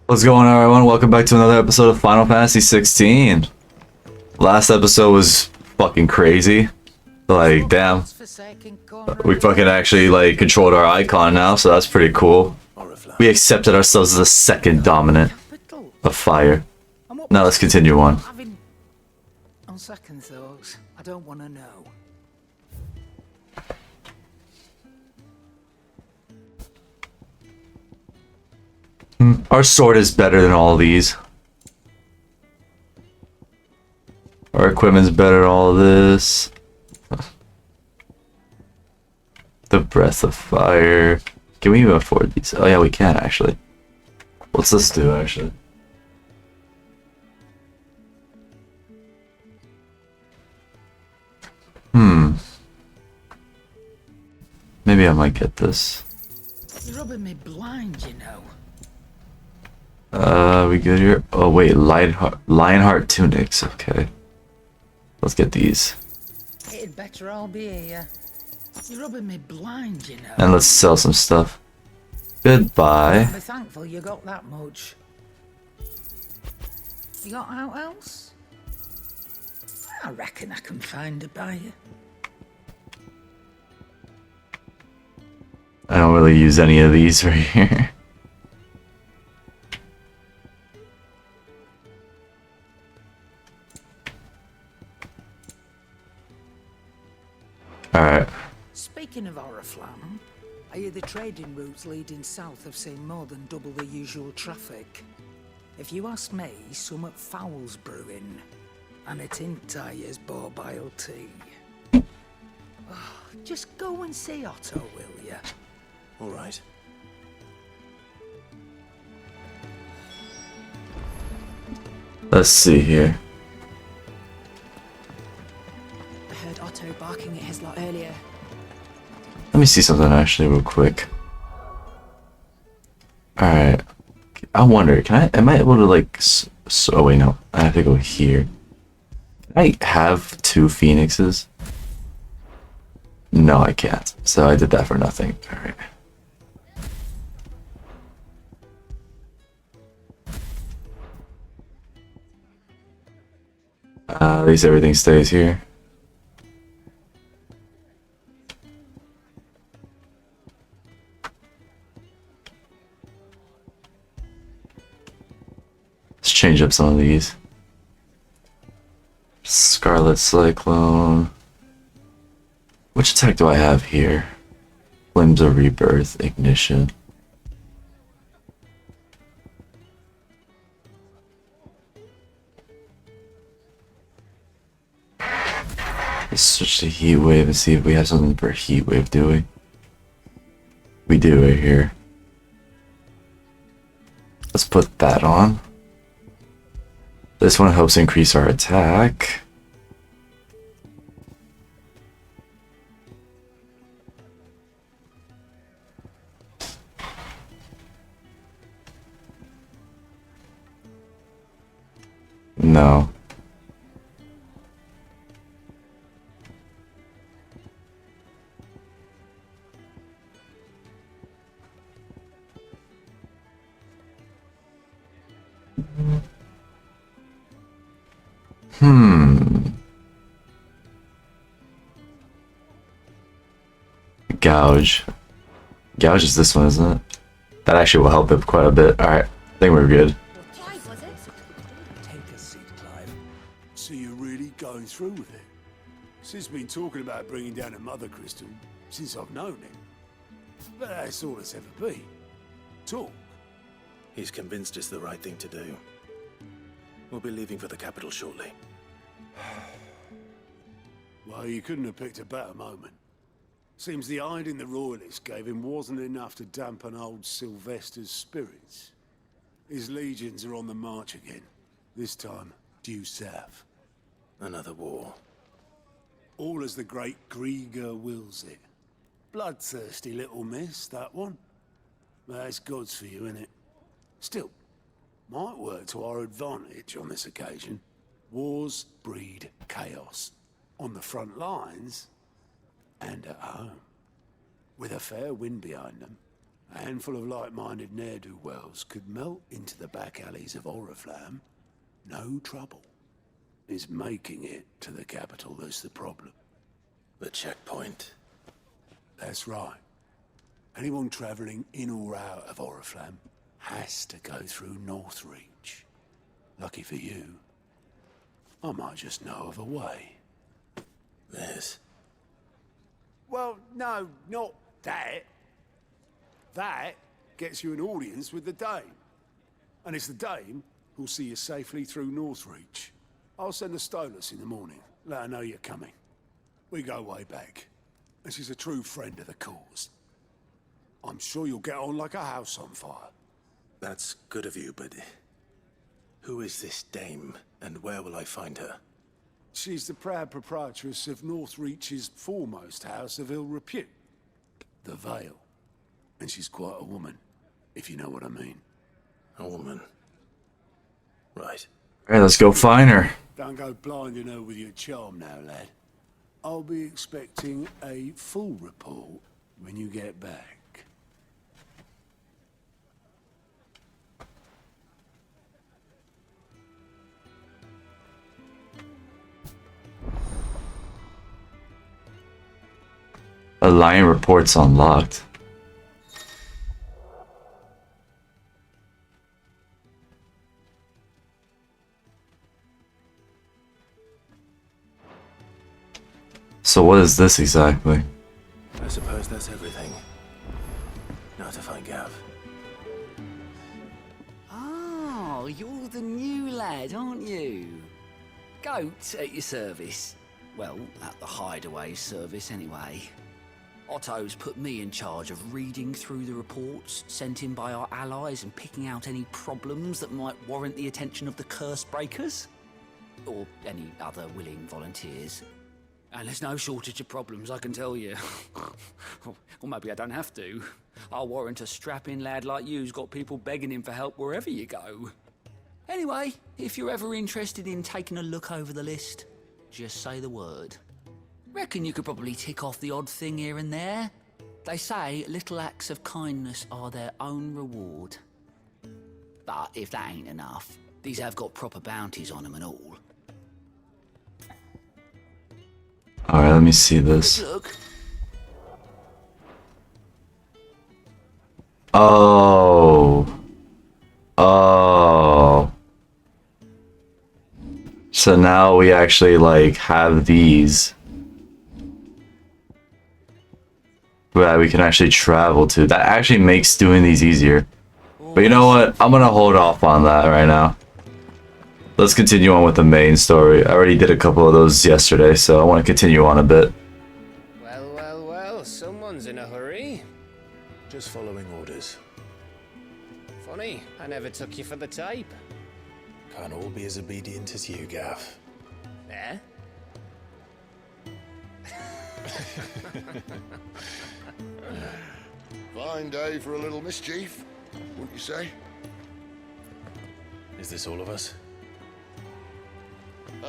What's going on, everyone? Welcome back to another episode of Final Fantasy XVI. Last episode was fucking crazy. Like, damn. We fucking actually, like, controlled our icon now, so that's pretty cool. We accepted ourselves as the second dominant of fire. Now let's continue on. On second thoughts, I don't want to know. Our sword is better than all these. Our equipment's better than all this. The breath of fire. Can we even afford these? Oh yeah, we can actually. What's this do actually? Maybe I might get this. You're rubbing me blind, you know. We good here? Oh wait, Lionheart tunics. Okay, let's get these. It'd better all be here. You're rubbing me blind, you know. And let's sell some stuff. Goodbye. Be thankful you got that much. You got out else? I reckon I can find a buyer. I don't really use any of these right here. Alright. Speaking of Oriflamme, I hear the trading routes leading south have seen more than double the usual traffic. If you ask me, some foul's brewing, and it ain't tires borbile tea. Oh, just go and see Otto, will ya? All right. Let's see here. I heard Otto barking at his lot earlier. Let me see something actually real quick. Alright. I wonder, am I able to like, oh wait, no. I have to go here. Can I have two phoenixes? No, I can't. So I did that for nothing. Alright. At least everything stays here. Let's change up some of these. Scarlet Cyclone. Which attack do I have here? Flames of Rebirth, Ignition. Let's switch to Heat Wave and see if we have something for Heat Wave, do we? We do right here. Let's put that on. This one helps increase our attack. No. Gouge. Gouge is this one, isn't it? That actually will help it quite a bit. Alright, I think we're good. Clive, was it? Take a seat, Clive. So you're really going through with it? Sid's been talking about bringing down a mother crystal since I've known him. But that's all it's ever been. Talk. He's convinced it's the right thing to do. We'll be leaving for the capital shortly. Well, you couldn't have picked a better moment. Seems the hiding the Royalists gave him wasn't enough to dampen old Sylvester's spirits. His legions are on the march again. This time, due south. Another war. All as the great Grieger wills it. Bloodthirsty little miss, that one. That's God's for you, innit? Still, might work to our advantage on this occasion. Wars breed chaos. On the front lines, and at home. With a fair wind behind them, A handful of like-minded ne'er-do-wells could melt into the back alleys of Oriflamme. No trouble. It's making it to the capital that's the problem. The checkpoint. That's right. Anyone travelling in or out of Oriflamme has to go through Northreach. Lucky for you, I might just know of a way. This. Well, no, not that. That gets you an audience with the Dame. And it's the Dame who'll see you safely through Northreach. I'll send the Stolas in the morning. Let her know you're coming. We go way back. And she's a true friend of the cause. I'm sure you'll get on like a house on fire. That's good of you, but... who is this dame, and where will I find her? She's the proud proprietress of Northreach's foremost house of ill repute. The Vale. And she's quite a woman, if you know what I mean. A woman. Right. Alright, let's go find her. Don't go blinding her with your charm now, lad. I'll be expecting a full report when you get back. A lion report's unlocked. So what is this exactly? I suppose that's everything. Now to find Gav. Oh, you're the new lad, aren't you? Goat at your service. Well, at the hideaway service anyway. Otto's put me in charge of reading through the reports sent in by our allies and picking out any problems that might warrant the attention of the curse breakers. Or any other willing volunteers. And there's no shortage of problems, I can tell you. Or maybe I don't have to. I'll warrant a strapping lad like you's got people begging him for help wherever you go. Anyway, if you're ever interested in taking a look over the list, just say the word. Reckon you could probably tick off the odd thing here and there. They say little acts of kindness are their own reward. But if that ain't enough, these have got proper bounties on them and all. Alright, let me see this. Look. Oh. Oh. So now we actually like have these that we can actually travel to. That actually makes doing these easier. But you know what? I'm gonna hold off on that right now. Let's continue on with the main story. I already did a couple of those yesterday, so I want to continue on a bit. Well, well, well, someone's in a hurry. Just following orders. Funny, I never took you for the type. Can't all be as obedient as you, Gav. Eh? Fine day for a little mischief, wouldn't you say? Is this all of us?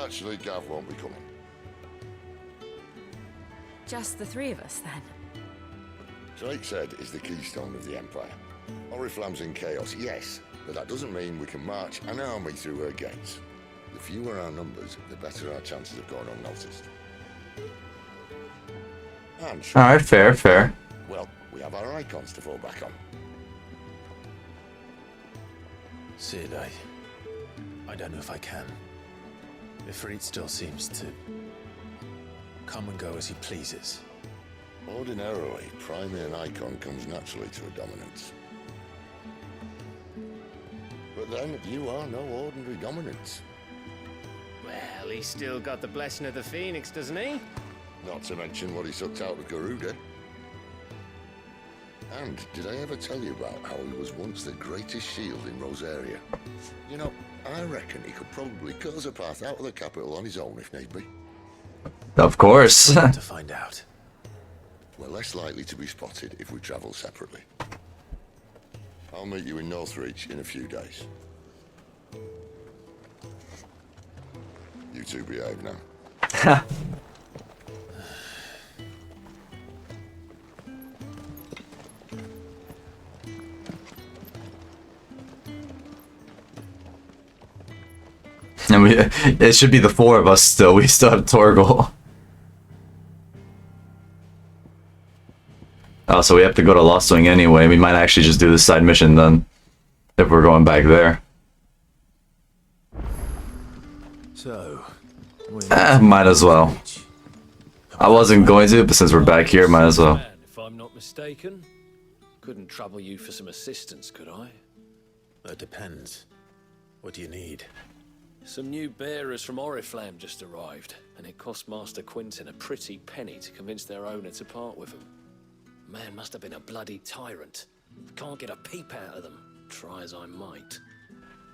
Actually, Gav won't be coming. Just the three of us, then. Drake said is the keystone of the Empire. Oriflamme's in chaos, yes, but that doesn't mean we can march an army through her gates. The fewer our numbers, the better our chances of going unnoticed. And Alright, fair. well, we have our icons to fall back on. Sid, I don't know if I can. Ifrit still seems to come and go as he pleases. Ordinarily, priming an icon comes naturally to a dominance. But then, you are no ordinary dominance. Well, he's still got the blessing of the Phoenix, doesn't he? Not to mention what he sucked out of Garuda. And did I ever tell you about how he was once the greatest shield in Rosaria? You know, I reckon he could probably cut us a path out of the capital on his own if need be. Of course. To find out. We're less likely to be spotted if we travel separately. I'll meet you in Northreach in a few days. You two behave now. And it should be the four of us still. We still have Torgal. Oh, so we have to go to Lost Wing anyway. We might actually just do the side mission then, if we're going back there. So, Might as well. I wasn't going to, but since we're back here, might as well. If I'm not mistaken, couldn't trouble you for some assistance, could I? that depends. What do you need? Some new bearers from Oriflamme just arrived, and it cost Master Quinton a pretty penny to convince their owner to part with them. Man must have been a bloody tyrant. Can't get a peep out of them, try as I might.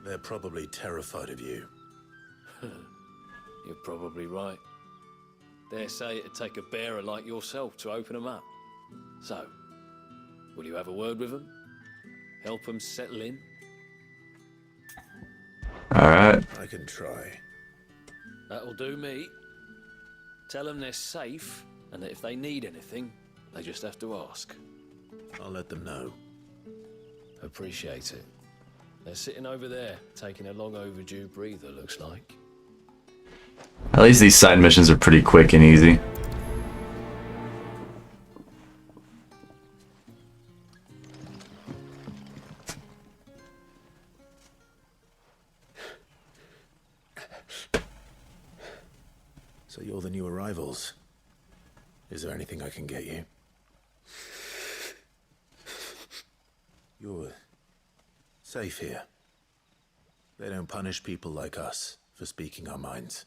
They're probably terrified of you. You're probably right. Dare say it'd take a bearer like yourself to open them up. So, will you have a word with them? Help them settle in? Alright. I can try. That'll do me. Tell them they're safe, and that if they need anything, they just have to ask. I'll let them know. Appreciate it. They're sitting over there, taking a long overdue breather, looks like. At least these side missions are pretty quick and easy. So you're the new arrivals. Is there anything I can get you? You're safe here. They don't punish people like us for speaking our minds.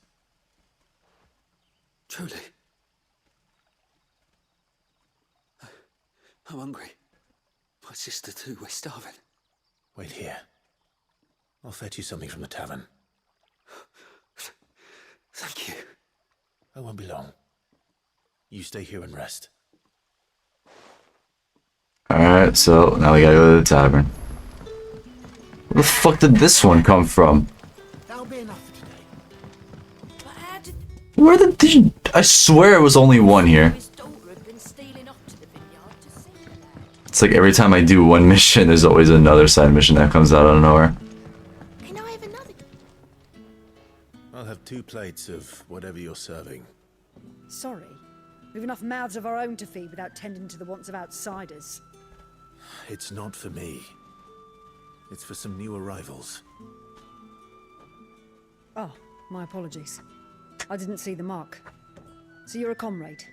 Truly. I'm hungry. My sister too, we're starving. Wait here. I'll fetch you something from the tavern. Thank you. I won't be long. You stay here and rest. Alright, so now we gotta go to the tavern. Where the fuck did this one come from? That'll be enough for today. But how did Where did I swear it was only one here. his daughter have been stealing off to the vineyard to see the lad? It's like every time I do one mission, there's always another side mission that comes out of nowhere. Can I have another? I'll have 2 plates of whatever you're serving. Sorry. We've enough mouths of our own to feed without tending to the wants of outsiders. It's not for me. It's for some new arrivals. Oh, my apologies. I didn't see the mark. So you're a comrade.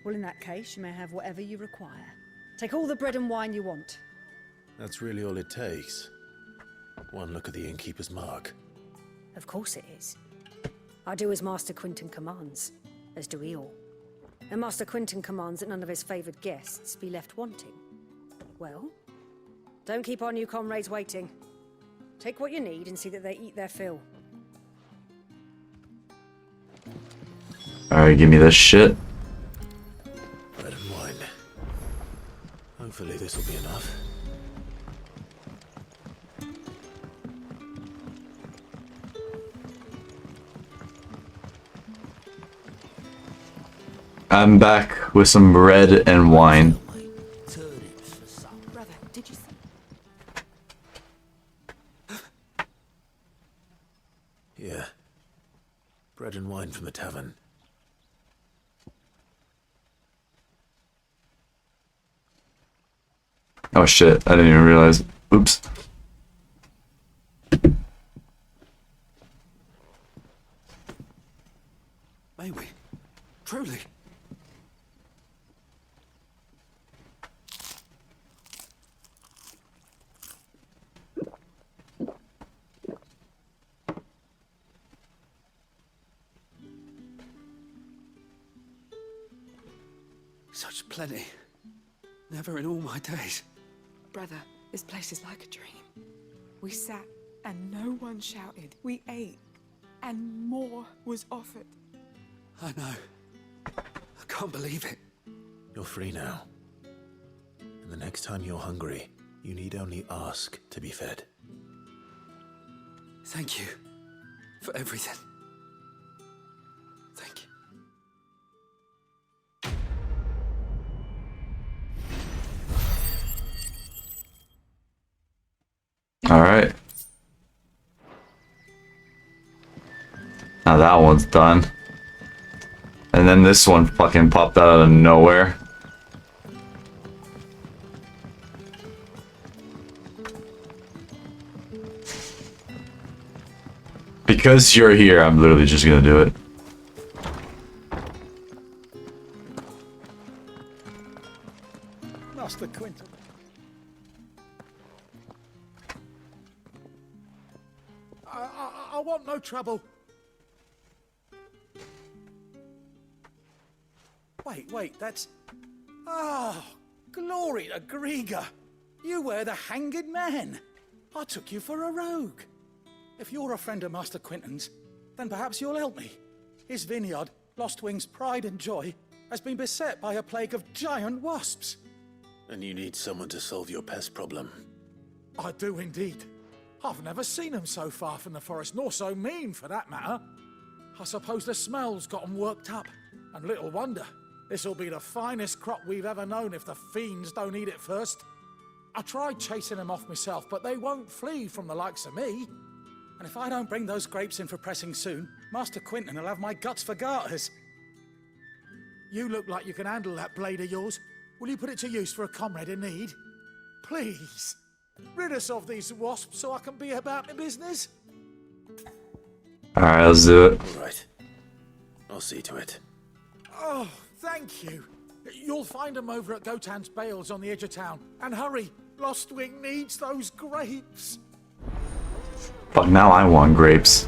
Well, in that case, you may have whatever you require. Take all the bread and wine you want. That's really all it takes. One look at the innkeeper's mark. Of course it is. I do as Master Quinton commands, as do we all. And Master Quinton commands that none of his favoured guests be left wanting. Well, don't keep our new comrades waiting. Take what you need and see that they eat their fill. Alright, give me this shit. Bread and wine. Hopefully this will be enough. I'm back with some bread and wine. Brother, did you see? Yeah. Bread and wine from the tavern. Oh shit, I didn't even realize. Oops. May we? Truly. Such plenty. Never in all my days. Brother, this place is like a dream. We sat and no one shouted. We ate and more was offered. I know. I can't believe it. You're free now. And the next time you're hungry, you need only ask to be fed. Thank you for everything. Thank you. Alright. Now that one's done. And then this one fucking popped out of nowhere. Because you're here, I'm literally just gonna do it. Master Quinton. I want no trouble. Wait, that's... Oh, glory to Grieger. You were the hanged man. I took you for a rogue. If you're a friend of Master Quinton's, then perhaps you'll help me. His vineyard, Lostwing's pride and joy, has been beset by a plague of giant wasps. And you need someone to solve your pest problem. I do indeed. I've never seen them so far from the forest, nor so mean, for that matter. I suppose the smell's got them worked up, and little wonder. This'll be the finest crop we've ever known if the fiends don't eat it first. I tried chasing them off myself, but they won't flee from the likes of me. And if I don't bring those grapes in for pressing soon, Master Quinton will have my guts for garters. You look like you can handle that blade of yours. Will you put it to use for a comrade in need? Please, rid us of these wasps so I can be about my business. Alright, let's do it. All right. I'll see to it. Oh, thank you. You'll find them over at Gotan's Bales on the edge of town. And hurry, Lostwing needs those grapes. Fuck, now I want grapes.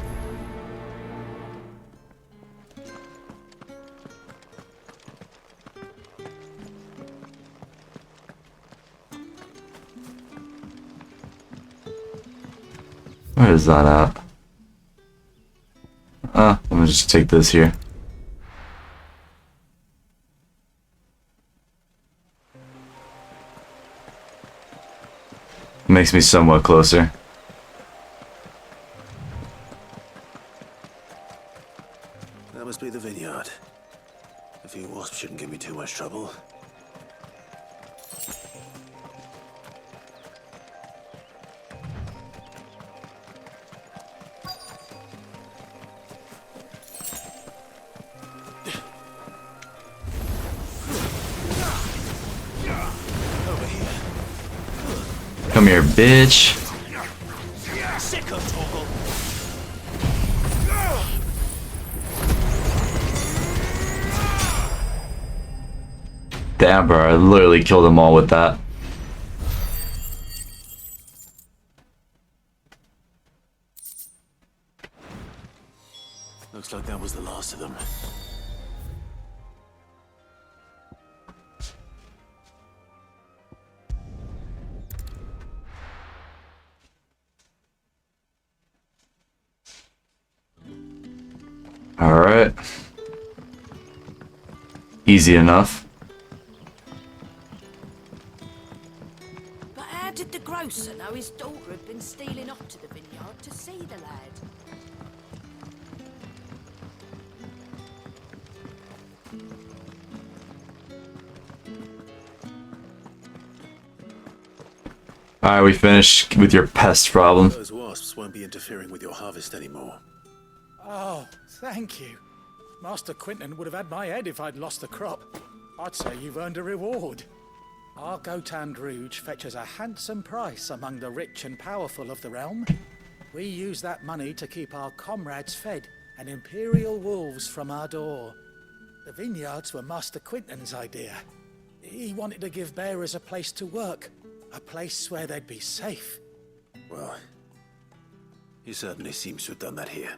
Where is that at? Let me just take this here. Makes me somewhat closer. That must be the vineyard. A few wasps shouldn't give me too much trouble. Come here, bitch. Damn, bro, I literally killed them all with that. Looks like that was the last of them. Alright. Easy enough. But how did the grocer know his daughter had been stealing off to the vineyard to see the lad? Alright, we finished with your pest problem. Those wasps won't be interfering with your harvest anymore. Oh, thank you. Master Quinton would have had my head if I'd lost the crop. I'd say you've earned a reward. Our Gotan Rouge fetches a handsome price among the rich and powerful of the realm. We use that money to keep our comrades fed and imperial wolves from our door. The vineyards were Master Quinton's idea. He wanted to give bearers a place to work, a place where they'd be safe. Well, he certainly seems to have done that here.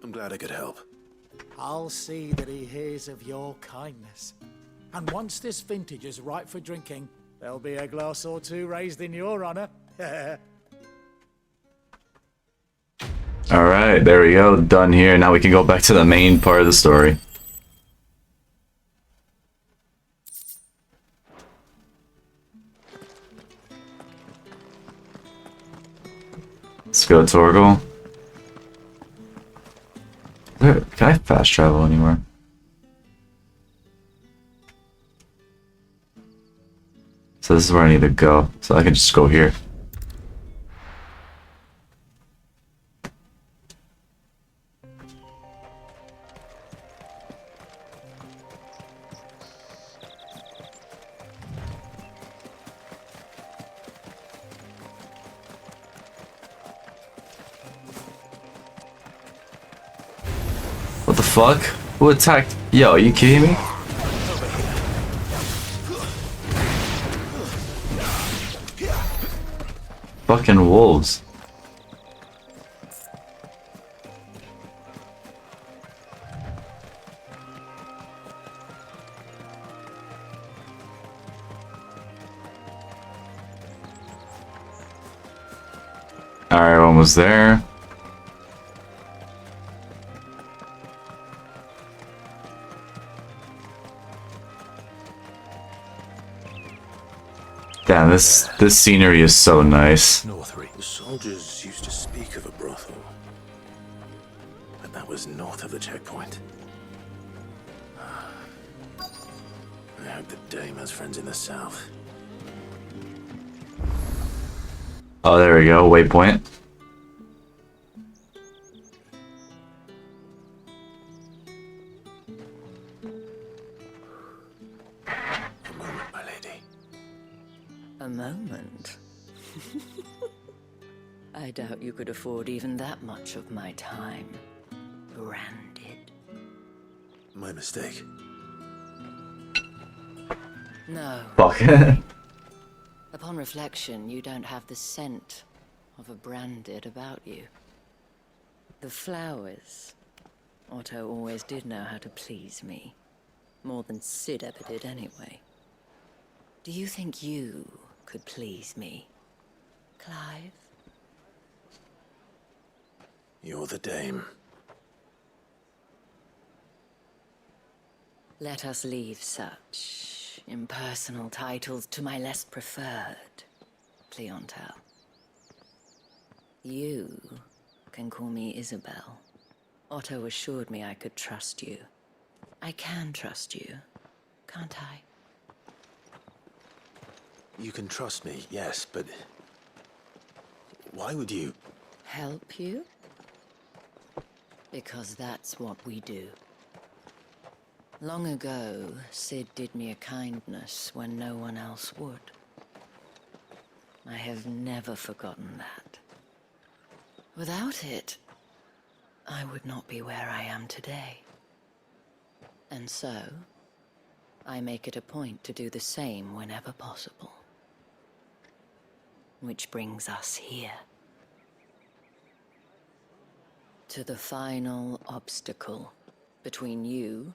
I'm glad I could help. I'll see that he hears of your kindness. And once this vintage is ripe for drinking, there'll be a glass or two raised in your honor. Alright, there we go. Done here. Now we can go back to the main part of the story. Let's go, Torgal. Can I fast travel anywhere? So this is where I need to go. So I can just go here. fuck? Who attacked? Yo, are you kidding me? Fucking wolves. Alright, almost there. Damn, this scenery is so nice. Northry. The soldiers used to speak of a brothel, but that was north of the checkpoint. I hope the dame has friends in the south. Oh, there we go. Waypoint. A moment, my lady. A moment? I doubt you could afford even that much of my time. Branded. My mistake. No. Fuck. Upon reflection, you don't have the scent of a branded about you. The flowers. Otto always did know how to please me. More than Sid ever did anyway. Do you think you could please me, Clive? You're the dame. Let us leave such impersonal titles to my less preferred clientele. You can call me Isabel. Otto assured me I could trust you. I can trust you, can't I? You can trust me, yes, but why would you? Help you? Because that's what we do. Long ago, Sid did me a kindness when no one else would. I have never forgotten that. Without it, I would not be where I am today. And so, I make it a point to do the same whenever possible. Which brings us here. To the final obstacle between you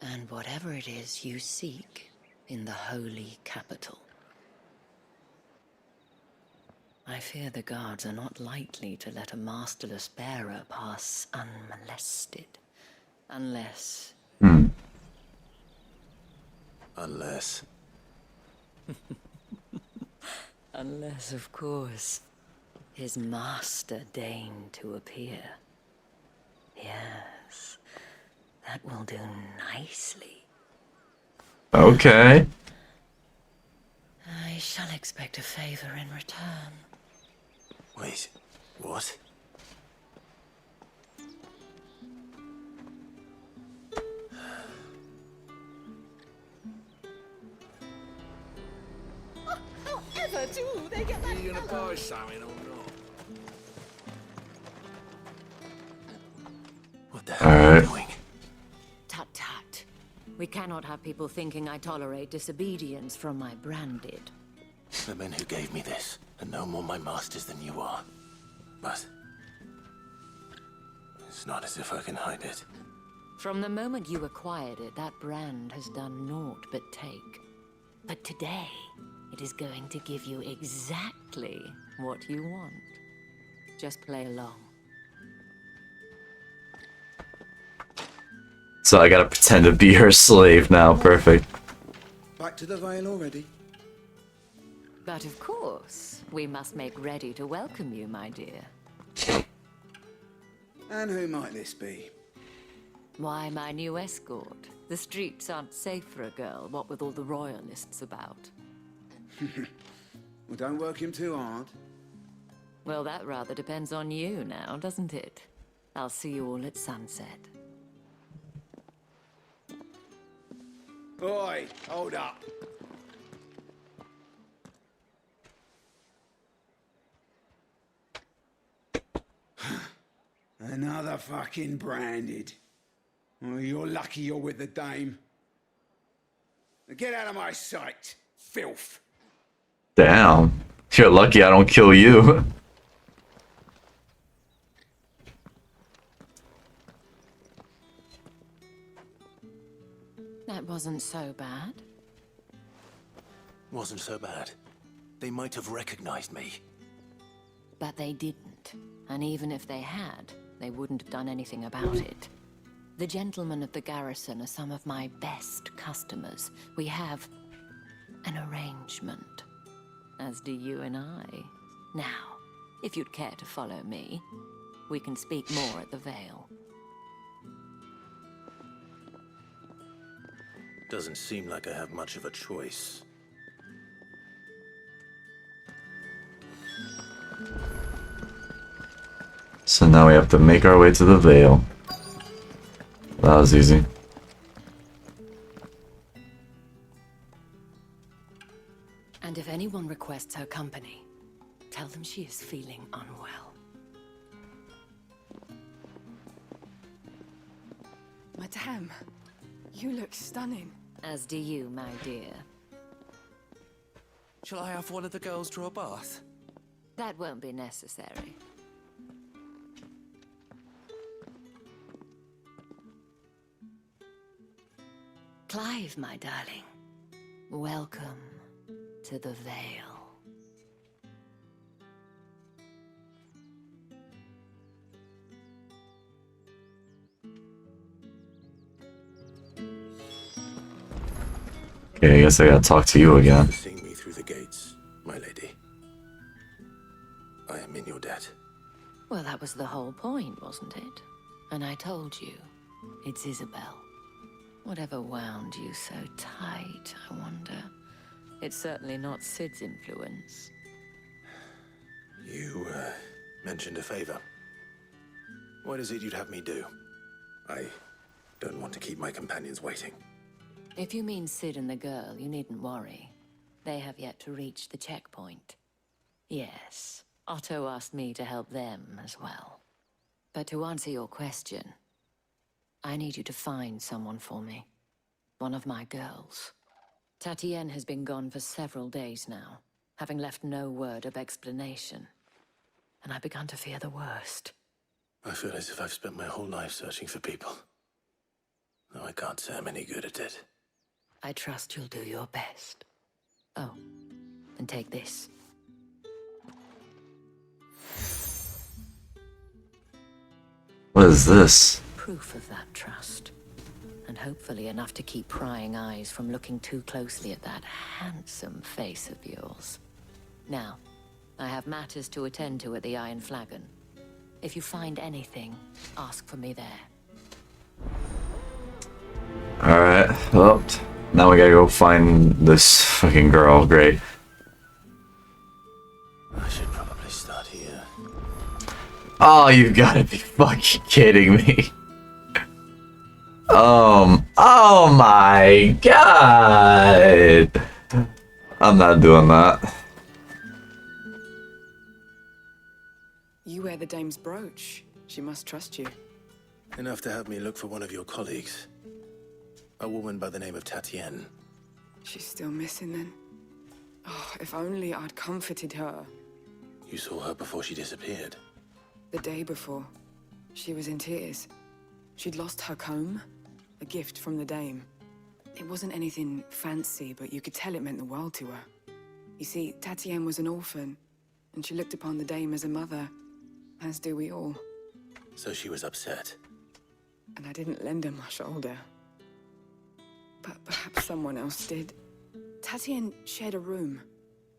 and whatever it is you seek in the holy capital. I fear the guards are not likely to let a masterless bearer pass unmolested. Unless... Unless... Unless, of course, his master deigned to appear. Yes, that will do nicely. Okay. I shall expect a favor in return. Wait, what? However do they get that? Are you gonna buy something or not? What the hell are you doing? Tut tut. We cannot have people thinking I tolerate disobedience from my branded. The men who gave me this are no more my masters than you are. But it's not as if I can hide it. From the moment you acquired it, that brand has done naught but take. But today, it is going to give you exactly what you want. Just play along. So I gotta pretend to be her slave now. Perfect. Back to the Vale already? But of course, we must make ready to welcome you, my dear. And who might this be? Why, my new escort. The streets aren't safe for a girl, what with all the royalists about. Well, don't work him too hard. Well, that rather depends on you now, doesn't it? I'll see you all at sunset. Oi, hold up. Another fucking branded. Oh, you're lucky you're with the dame. Now get out of my sight, filth. Damn. You're lucky I don't kill you. That wasn't so bad. Wasn't so bad. They might have recognized me. But they didn't. And even if they had, they wouldn't have done anything about it. The gentlemen of the garrison are some of my best customers. We have an arrangement, as do you and I. Now, if you'd care to follow me, we can speak more at the Vale. Doesn't seem like I have much of a choice. So now we have to make our way to the Vale. That was easy. And if anyone requests her company, tell them she is feeling unwell. Madame, you look stunning. As do you, my dear. Shall I have one of the girls draw a bath? That won't be necessary. Clive, my darling. Welcome to the Vale. Okay, I guess I gotta talk to you again. For seeing me through the gates, my lady. I am in your debt. Well, that was the whole point, wasn't it? And I told you, it's Isabel. Whatever wound you so tight, I wonder. It's certainly not Sid's influence. You, mentioned a favor. What is it you'd have me do? I don't want to keep my companions waiting. If you mean Sid and the girl, you needn't worry. They have yet to reach the checkpoint. Yes, Otto asked me to help them as well. But to answer your question, I need you to find someone for me. One of my girls. Tatienne has been gone for several days now, having left no word of explanation. And I've begun to fear the worst. I feel as if I've spent my whole life searching for people. Though I can't say I'm any good at it. I trust you'll do your best. Oh, and take this. What is this? Proof of that trust. And hopefully enough to keep prying eyes from looking too closely at that handsome face of yours. Now, I have matters to attend to at the Iron Flagon. If you find anything, ask for me there. Alright, well, now we gotta go find this fucking girl. Great. I should probably start here. Oh, you gotta be fucking kidding me. Oh my god. I'm not doing that. You wear the dame's brooch. She must trust you. Enough to have me look for one of your colleagues. A woman by the name of Tatienne. She's still missing then. Oh, if only I'd comforted her. You saw her before she disappeared. The day before, she was in tears. She'd lost her comb, a gift from the dame. It wasn't anything fancy, but you could tell it meant the world to her. You see, Tatienne was an orphan, and she looked upon the dame as a mother, as do we all. So she was upset. And I didn't lend her my shoulder. But perhaps someone else did. Tatienne shared a room.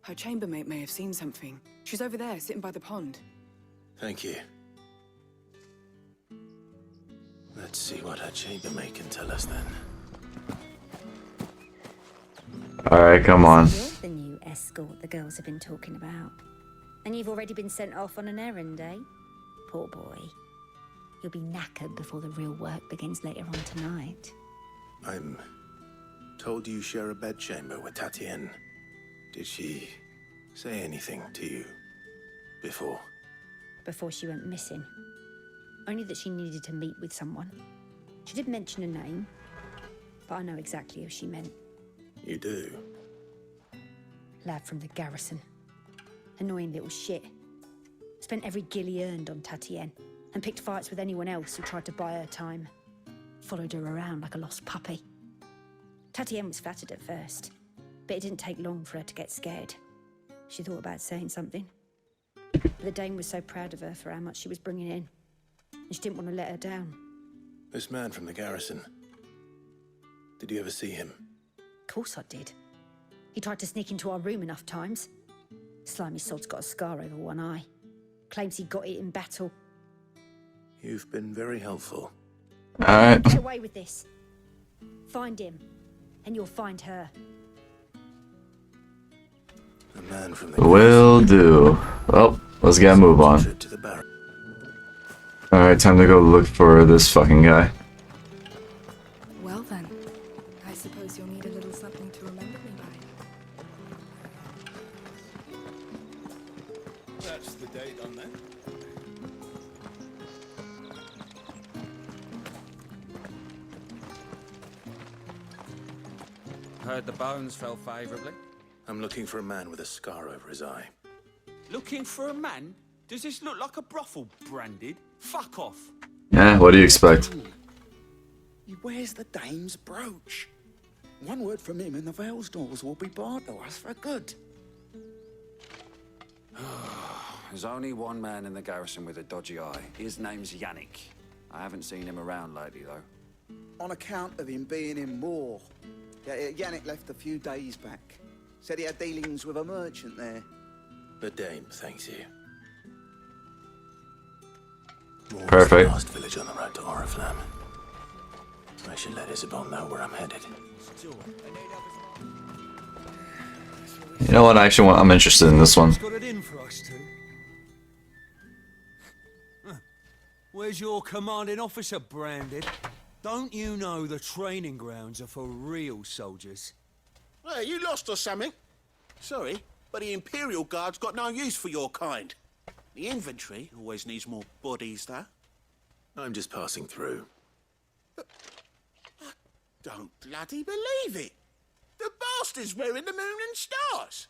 Her chambermaid may have seen something. She's over there, sitting by the pond. Thank you. Let's see what her chambermaid can tell us then. Alright, come on. You're the new escort the girls have been talking about. And you've already been sent off on an errand, eh? Poor boy. You'll be knackered before the real work begins later on tonight. I'm told you share a bedchamber with Tatienne. Did she say anything to you before? Before she went missing. Only that she needed to meet with someone. She did mention a name, but I know exactly who she meant. You do? Lad from the garrison. Annoying little shit. Spent every guil he earned on Tatienne, and picked fights with anyone else who tried to buy her time. Followed her around like a lost puppy. Tatienne was flattered at first, but it didn't take long for her to get scared. She thought about saying something. But the dame was so proud of her for how much she was bringing in, and she didn't want to let her down. This man from the garrison. Did you ever see him? Of course I did. He tried to sneak into our room enough times. Slimy sod's got a scar over one eye. Claims he got it in battle. You've been very helpful. Alright. Get away with this. Find him, and you'll find her. The man from the Will do. Well, let's get a move on. trip to the barrack. Alright, time to go look for this fucking guy. Well then, I suppose you'll need a little something to remember me by. That's the date on that. Heard the bones fell favourably. I'm looking for a man with a scar over his eye. Looking for a man? Does this look like a brothel branded? Fuck off. Yeah, what do you expect? He wears the dame's brooch. One word from him and the Vale's doors will be barred to us for good. There's only one man in the garrison with a dodgy eye. His name's Yannick. I haven't seen him around lately, though. On account of him being in war. Yannick left a few days back. Said he had dealings with a merchant there. The dame thanks you. Perfect. The last village on the road to Oriflamme. I should let Isabel know where I'm headed. You know what? Actually, I'm interested in this one. Got it in for us two. Where's your commanding officer branded? Don't you know the training grounds are for real soldiers? Hey, you lost or something? Sorry, but the Imperial Guard's got no use for your kind. The infantry always needs more bodies, though. I'm just passing through. I don't bloody believe it. The bastard's wearing the moon and stars.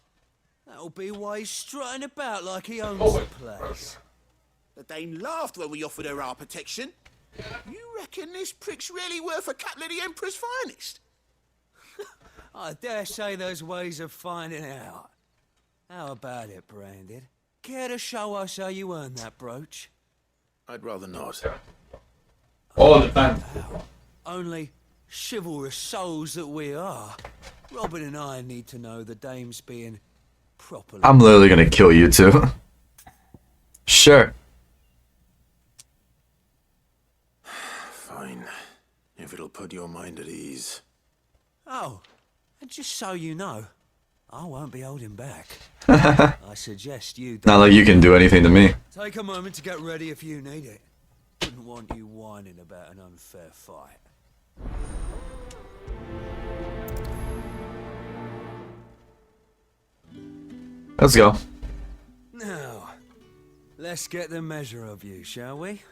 That'll be why he's strutting about like he owns the place. The Dane laughed when we offered her our protection. You reckon this prick's really worth a couple of the Emperor's finest? I dare say there's ways of finding out. How about it, Branded? Care to show us how you earned that brooch? I'd rather not. All the time. Only chivalrous souls that we are. Robin and I need to know the dame's being properly... I'm literally gonna kill you too. Sure. Fine. If it'll put your mind at ease. Oh, and just so you know, I won't be holding back. I suggest you... Not like you can do anything to me. Take a moment to get ready if you need it. Wouldn't want you whining about an unfair fight. Let's go. Now, let's get the measure of you, shall we?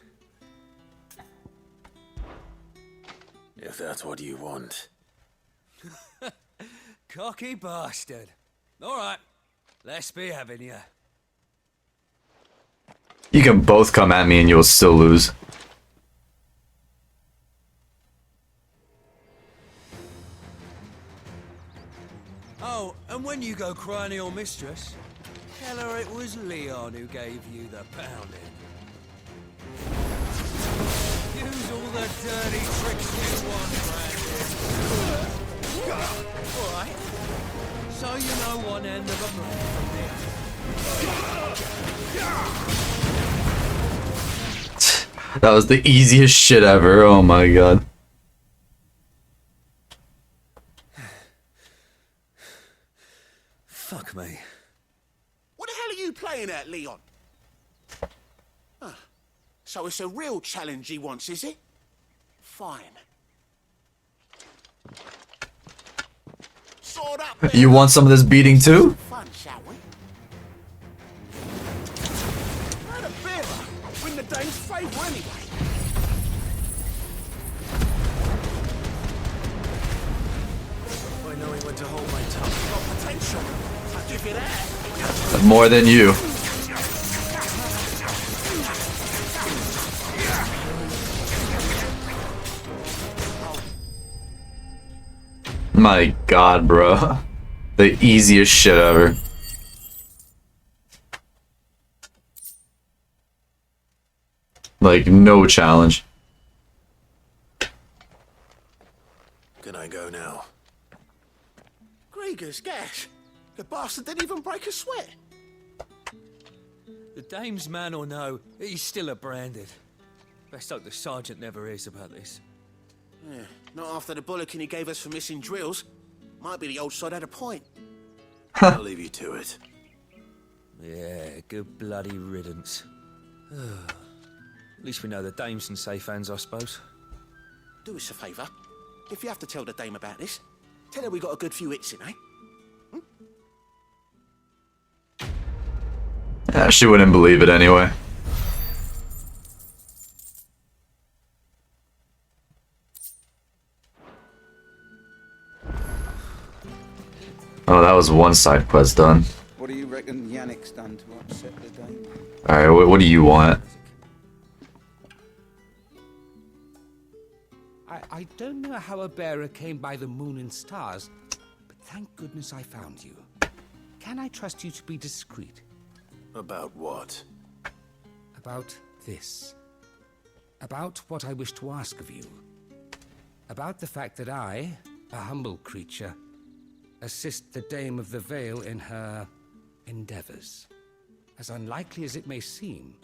If that's what you want. Cocky bastard. All right, let's be having you. You can both come at me and you'll still lose. Oh, and when you go crying to your mistress, tell her it was Leon who gave you the pounding. Use all the dirty tricks you want, Brandon. Alright. So you know one end of a blade from the other. That was the easiest shit ever. Oh my god. Fuck me. What the hell are you playing at, Leon? So it's a real challenge he wants, is it? Fine. Sword up, You want some of this beating too? fun, shall we? Let a bearer win the Dane's favour anyway. potential. I'll give you that. More than you. My god, bro. The easiest shit ever. Like, no challenge. Can I go now? Grieger's gas. The bastard didn't even break a sweat. The dame's man or no, he's still a branded. Best hope the sergeant never hears about this. Yeah, not after the bullocking he gave us for missing drills. Might be the old sod had a point. I'll leave you to it. Yeah, good bloody riddance. At least we know the dame's in safe hands, I suppose. Do us a favour. If you have to tell the dame about this, tell her we got a good few hits in, eh? Yeah, she wouldn't believe it anyway. Oh, that was one side quest done. What do you reckon Yannick's done to upset the dame? Alright, what do you want? I don't know how a bearer came by the moon and stars, but thank goodness I found you. Can I trust you to be discreet? About what? About this. About what I wish to ask of you. About the fact that I, a humble creature, assist the Dame of the Vale in her endeavors. As unlikely as it may seem,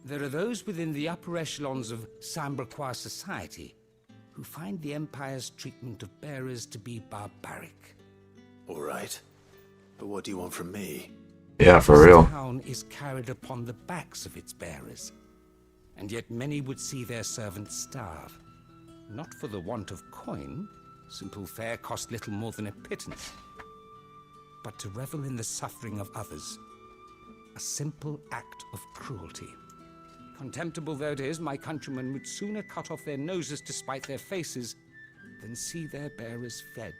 there are those within the upper echelons of Samberquois society who find the Empire's treatment of bearers to be barbaric. All right. But what do you want from me? Yeah, for real. This town is carried upon the backs of its bearers, and yet many would see their servants starve. Not for the want of coin, simple fare cost little more than a pittance, but to revel in the suffering of others. A simple act of cruelty. Contemptible though it is, my countrymen would sooner cut off their noses to spite their faces than see their bearers fed.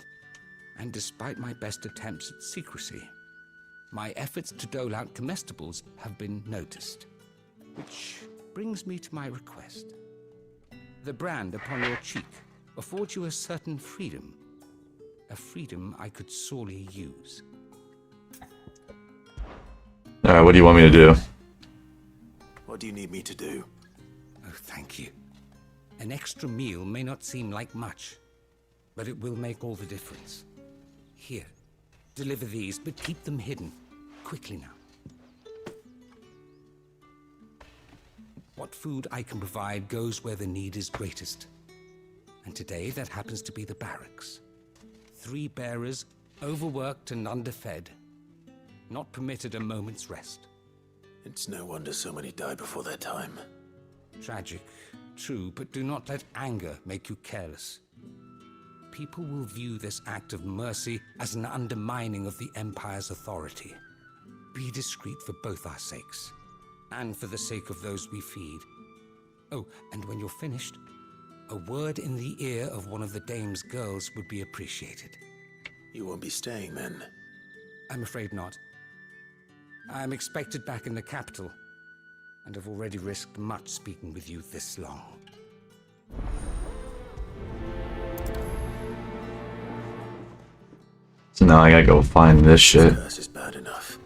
And despite my best attempts at secrecy, my efforts to dole out comestibles have been noticed. Which brings me to my request. The brand upon your cheek affords you a certain freedom. A freedom I could sorely use. Alright, what do you want me to do? What do you need me to do? Oh, thank you. An extra meal may not seem like much, but it will make all the difference. Here, deliver these, but keep them hidden. Quickly now. What food I can provide goes where the need is greatest. And today that happens to be the barracks. 3 bearers, overworked and underfed, not permitted a moment's rest. It's no wonder so many die before their time. Tragic, true, but do not let anger make you careless. People will view this act of mercy as an undermining of the Empire's authority. Be discreet for both our sakes, and for the sake of those we feed. Oh, and when you're finished, a word in the ear of one of the Dame's girls would be appreciated. You won't be staying then? I'm afraid not. I'm expected back in the capital, and have already risked much speaking with you this long. So now I gotta go find this shit. This curse is bad enough.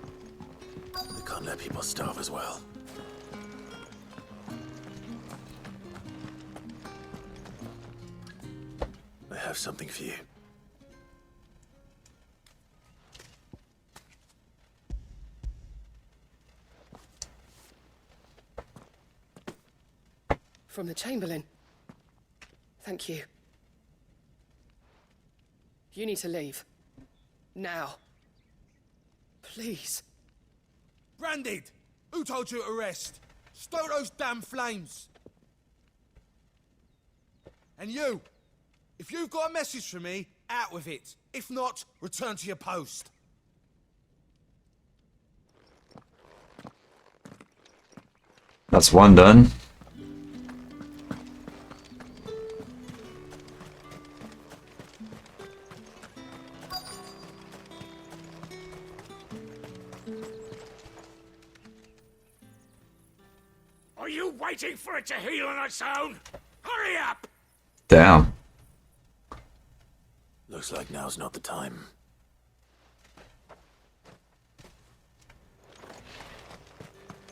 We can't let people starve as well. I have something for you. From the Chamberlain. Thank you. You need to leave. Now. Please. Branded! Who told you to rest? Stoke those damn flames! And you! If you've got a message for me, out with it. If not, return to your post. That's one done. Are you waiting for it to heal on its own? Hurry up! Damn. Looks like now's not the time.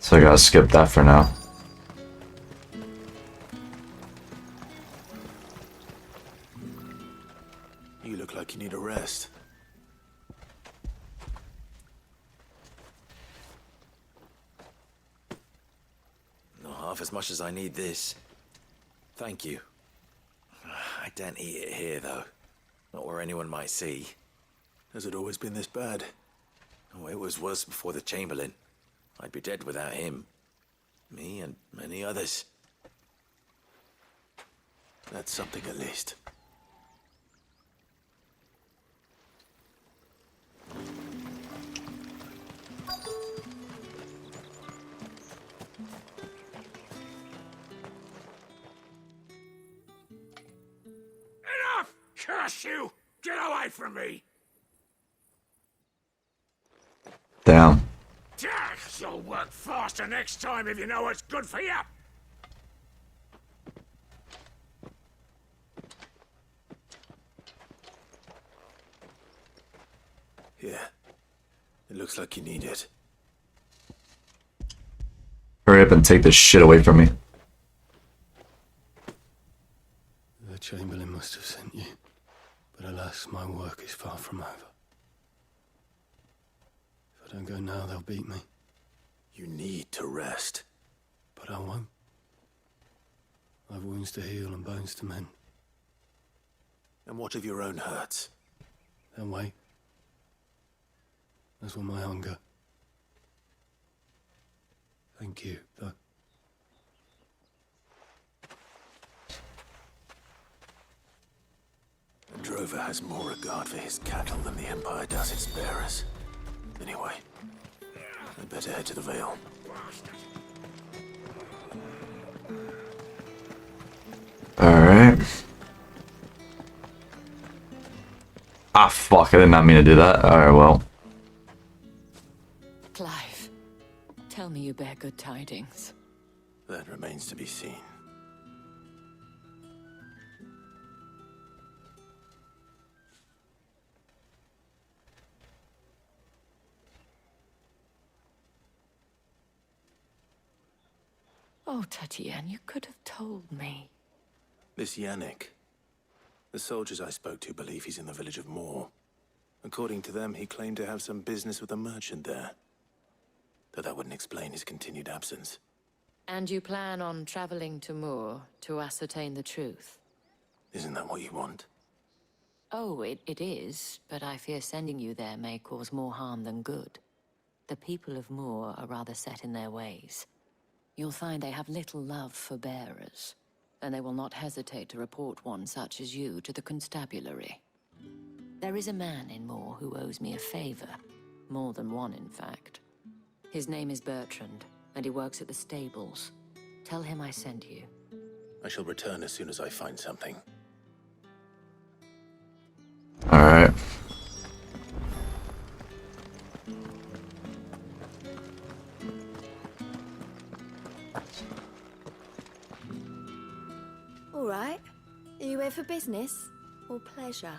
So I gotta skip that for now. You look like you need a rest. Not half as much as I need this. Thank you. I don't eat it here, though. Not where anyone might see. Has it always been this bad? Oh, it was worse before the Chamberlain. I'd be dead without him. Me and many others. That's something at least. Enough! Curse you! Get away from me! Damn. You'll work faster next time if you know what's good for you! Yeah. It looks like you need it. Hurry up and take this shit away from me. The Chamberlain must have sent you. But alas, my work is far from over. If I don't go now, they'll beat me. You need to rest. But I won't. I've wounds to heal and bones to mend. And what of your own hurts? They'll wait. As will my hunger. Thank you, though. A drover has more regard for his cattle than the Empire does its bearers. Anyway, I'd better head to the Vale. Alright. Ah, fuck, I did not mean to do that. Alright, well. Clive, tell me you bear good tidings. That remains to be seen. Oh, Tatiana, you could have told me. This Yannick. The soldiers I spoke to believe he's in the village of Moor. According to them, he claimed to have some business with a merchant there. Though that wouldn't explain his continued absence. And you plan on traveling to Moor to ascertain the truth? Isn't that what you want? Oh, it is, but I fear sending you there may cause more harm than good. The people of Moor are rather set in their ways. You'll find they have little love for bearers, and they will not hesitate to report one such as you to the constabulary. There is a man in Moor who owes me a favor. More than one, in fact. His name is Bertrand, and he works at the stables. Tell him I sent you. I shall return as soon as I find something. Alright. All right. Are you here for business or pleasure?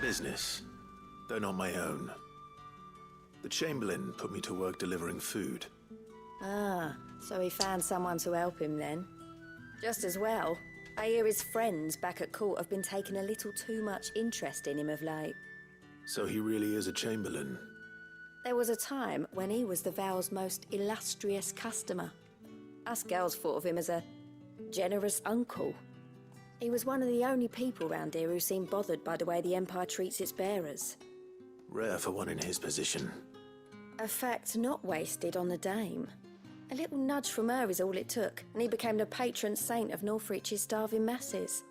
Business, though not my own. The Chamberlain put me to work delivering food. Ah, so he found someone to help him then. Just as well. I hear his friends back at court have been taking a little too much interest in him of late. So he really is a Chamberlain. There was a time when he was the Vale's most illustrious customer. Us girls thought of him as a generous uncle. He was one of the only people round here who seemed bothered by the way the Empire treats its bearers. Rare for one in his position. A fact not wasted on the dame. A little nudge from her is all it took, and he became the patron saint of Northreach's starving masses.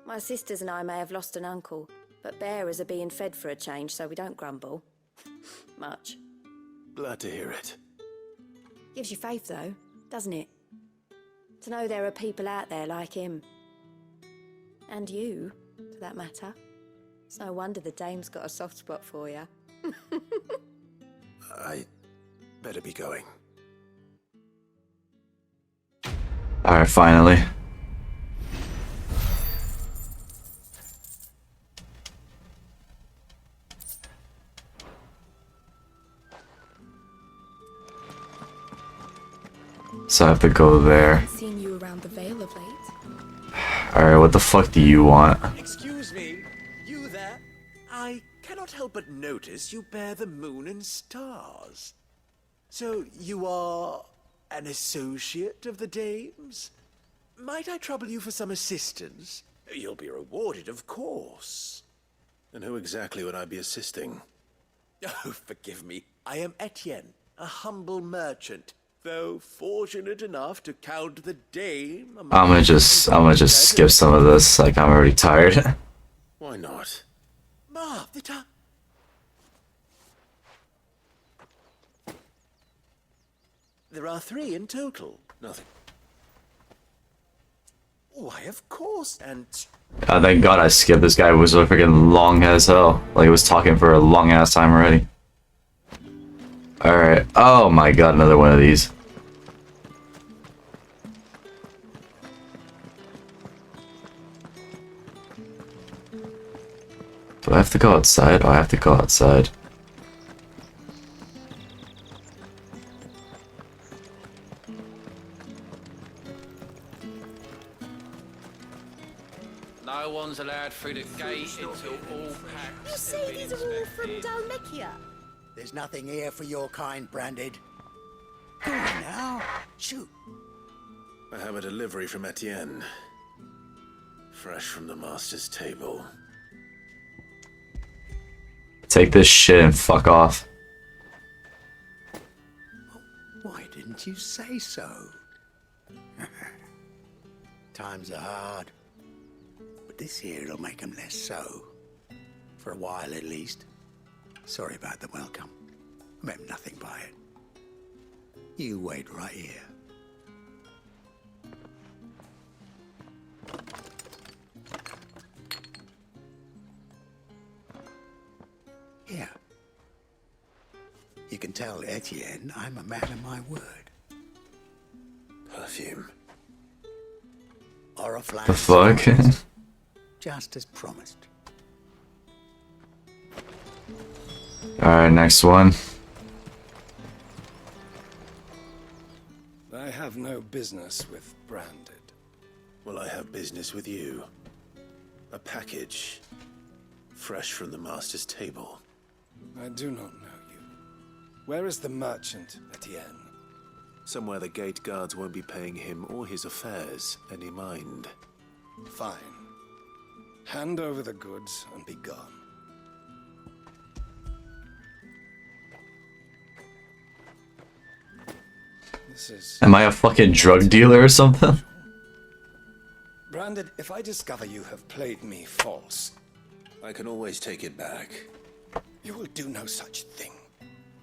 My sisters and I may have lost an uncle, but bearers are being fed for a change, so we don't grumble. Much. Glad to hear it. Gives you faith, though, doesn't it? To know there are people out there like him. And you, for that matter. It's no wonder the dame's got a soft spot for you. I better be going. Alright, finally. So I have to go there. Seen you around the Vale of late. Alright, what the fuck do you want? Excuse me, you there? I cannot help but notice you bear the moon and stars. So you are an associate of the dames? Might I trouble you for some assistance? You'll be rewarded, of course. And who exactly would I be assisting? Oh, forgive me. I am Etienne, a humble merchant. Though fortunate enough to count the dame among I'm gonna just skip some of this, like I'm already tired. Why not? There are 3 in total. Nothing. Why, of course, and Oh, thank God I skipped. This guy was so freaking long as hell. Like, he was talking for a long ass time already. Alright. Oh my God, another one of these. Do I have to go outside? Oh, I have to go outside. No one's allowed through the gate until all packs You see, these are all from Dolichia. There's nothing here for your kind, Branded. Go on now. Shoot. I have a delivery from Etienne. Fresh from the master's table. Take this shit and fuck off. Why didn't you say so? Times are hard. But this here'll make them less so. For a while, at least. Sorry about the welcome. I meant nothing by it. You wait right here. Here. You can tell Etienne I'm a man of my word. Perfume. Oriflamme. The fuck? Just as promised. Alright, next one. I have no business with Branded. Well, I have business with you. A package. Fresh from the master's table. I do not know you. Where is the merchant, Etienne? Somewhere the gate guards won't be paying him or his affairs any mind. Fine. Hand over the goods and be gone. This is... Am I a fucking drug dealer or something? Branded, if I discover you have played me false... I can always take it back. You will do no such thing.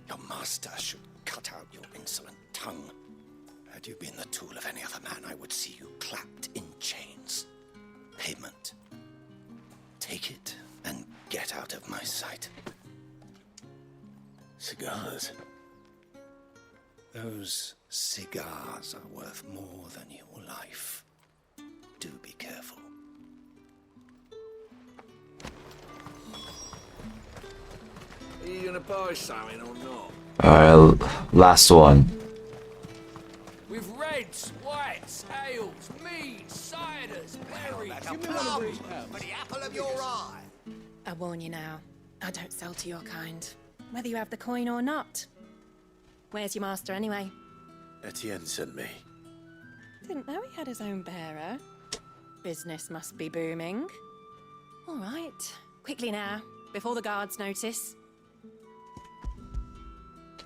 Your master should cut out your insolent tongue. Had you been the tool of any other man, I would see you clapped in chains. Payment. Take it and get out of my sight. Cigars. Those cigars are worth more than your life. Do be careful. are you gonna buy something or not? Alright, last one. With reds, whites, ales, meads, ciders, berries. A plum for the apple of your eye. I warn you now, I don't sell to your kind, whether you have the coin or not. Where's your master anyway? Etienne sent me. Didn't know he had his own bearer. Business must be booming. All right, quickly now, before the guards notice.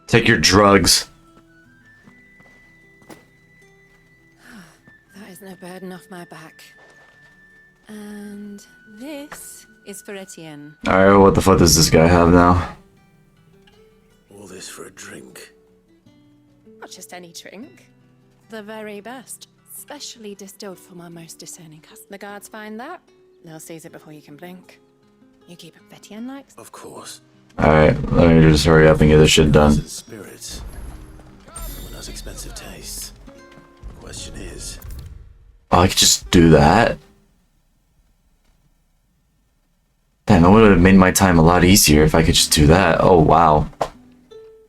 Take your drugs. That is no burden off my back. And this is for Etienne. Alright, what the fuck does this guy have now? All this for a drink. Not just any drink. The very best. Specially distilled for my most discerning customers. The guards find that, they'll seize it before you can blink. You keep it Etienne likes. Of course. Alright, let me just hurry up and get this shit done. Spirits. Someone has expensive tastes. The question is, Oh, I could just do that? Damn, it would have made my time a lot easier if I could just do that. Oh, wow.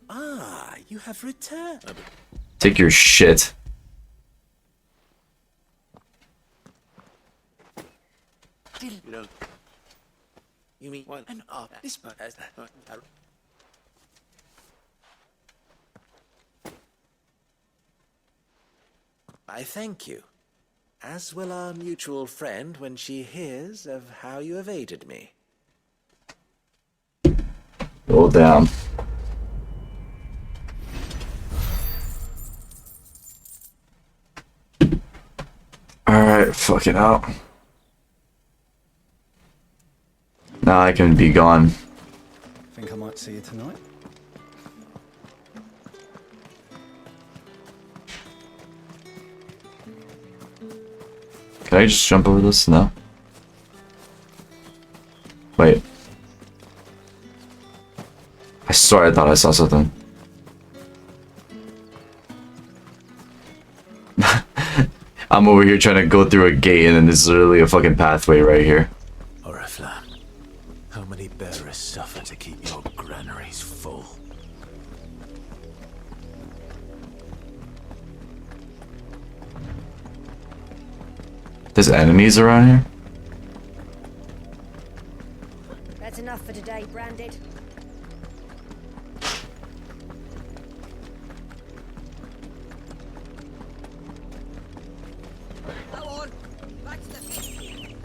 Ah, you have returned. Take your shit. You don't. You mean what? And this part has. I thank you, as will our mutual friend when she hears of how you have aided me. Roll down. Alright, fuck it out. Now I can be gone. Think I might see you tonight? Can I just jump over this? No. Wait. I swear I thought I saw something. I'm over here trying to go through a gate and then there's literally a fucking pathway right here. Oriflamme, how many bearers suffer to keep your granaries full? There's enemies around here? That's enough for today, Branded. Go on, back to the pit.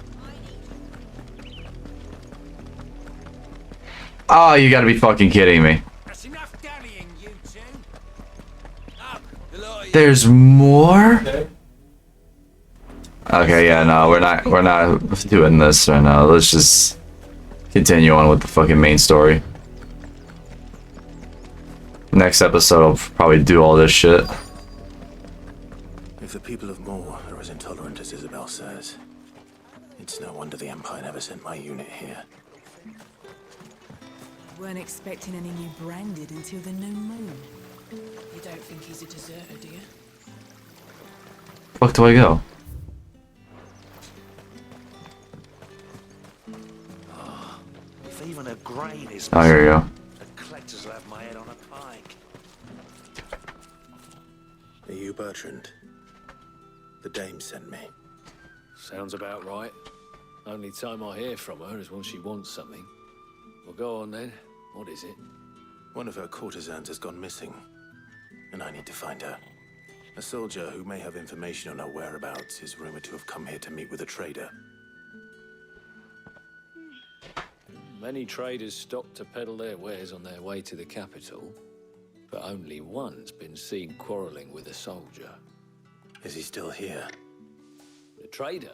Oh, you gotta be fucking kidding me. That's enough dallying, you two. Up, the lot of you. There's more? Okay, yeah, no, we're not doing this right now. Let's just continue on with the fucking main story. Next episode I'll probably do all this shit. If the people of Moor are as intolerant as Isabel says, it's no wonder the Empire never sent my unit here. Weren't expecting any new Branded until the new moon. You don't think he's a deserter, do you? Fuck do I go? If even a grain is Oh, here you go. the collectors will have my head on a pike. Are you Bertrand? The dame sent me. Sounds about right. Only time I hear from her is when she wants something. Well, go on then. What is it? One of her courtesans has gone missing, and I need to find her. A soldier who may have information on her whereabouts is rumored to have come here to meet with a trader. Many traders stop to peddle their wares on their way to the capital, but only one's been seen quarreling with a soldier. Is he still here? The trader?